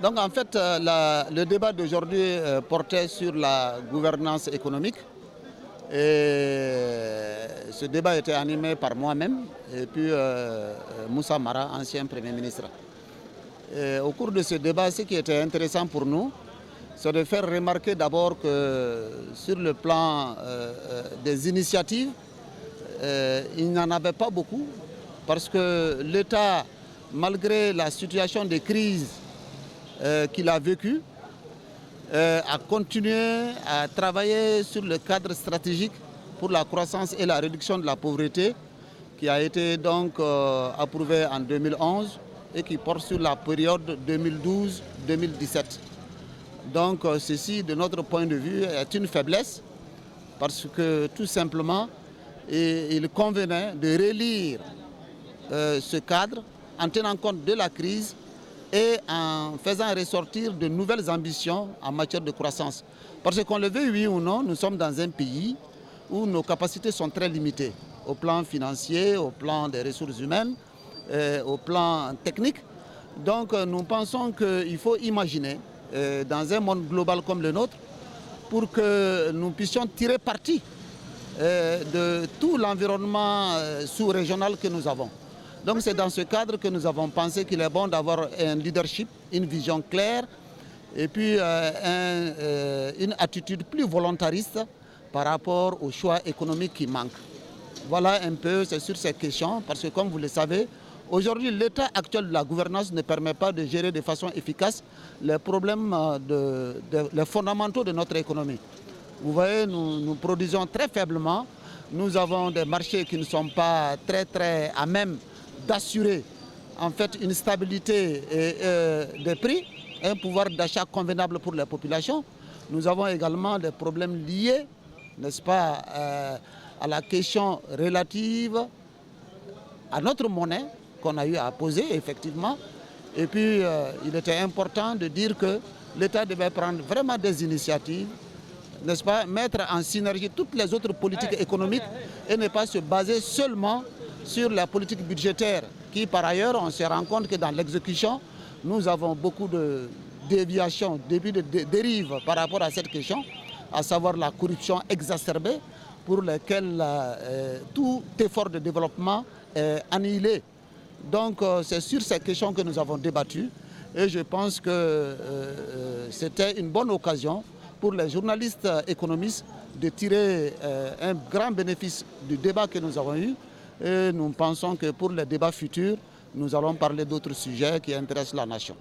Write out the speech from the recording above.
Donc en fait, le débat d'aujourd'hui portait sur la gouvernance économique. Et ce débat était animé par moi-même et puis Moussa Mara, ancien Premier ministre. Et au cours de ce débat, ce qui était intéressant pour nous, c'est de faire remarquer d'abord que sur le plan des initiatives, il n'y en avait pas beaucoup parce que l'État, malgré la situation de crise qu'il a vécue, a continué à travailler sur le cadre stratégique pour la croissance et la réduction de la pauvreté qui a été donc approuvé en 2011 et qui porte sur la période 2012-2017. Donc ceci, de notre point de vue, est une faiblesse parce que tout simplement, il convenait de relire ce cadre en tenant compte de la crise et en faisant ressortir de nouvelles ambitions en matière de croissance. Parce qu'on le veut, oui ou non, nous sommes dans un pays où nos capacités sont très limitées, au plan financier, au plan des ressources humaines, au plan technique. Donc nous pensons qu'il faut imaginer, dans un monde global comme le nôtre, pour que nous puissions tirer parti de tout l'environnement sous-régional que nous avons. Donc c'est dans ce cadre que nous avons pensé qu'il est bon d'avoir un leadership, une vision claire et puis une attitude plus volontariste par rapport aux choix économiques qui manquent. Voilà un peu, c'est sur ces questions, parce que comme vous le savez, aujourd'hui l'état actuel de la gouvernance ne permet pas de gérer de façon efficace les problèmes, les fondamentaux de notre économie. Vous voyez, nous produisons très faiblement, nous avons des marchés qui ne sont pas très à même d'assurer en fait une stabilité des prix, un pouvoir d'achat convenable pour les populations. Nous avons également des problèmes liés, n'est-ce pas, à la question relative à notre monnaie qu'on a eu à poser effectivement. Et puis il était important de dire que l'État devait prendre vraiment des initiatives, n'est-ce pas, mettre en synergie toutes les autres politiques économiques et ne pas se baser seulement sur la politique budgétaire qui, par ailleurs, on se rend compte que dans l'exécution, nous avons beaucoup de déviations, de dérives par rapport à cette question, à savoir la corruption exacerbée pour laquelle tout effort de développement est annihilé. Donc c'est sur ces questions que nous avons débattu et je pense que c'était une bonne occasion pour les journalistes économistes de tirer un grand bénéfice du débat que nous avons eu. Et nous pensons que pour les débats futurs, nous allons parler d'autres sujets qui intéressent la nation.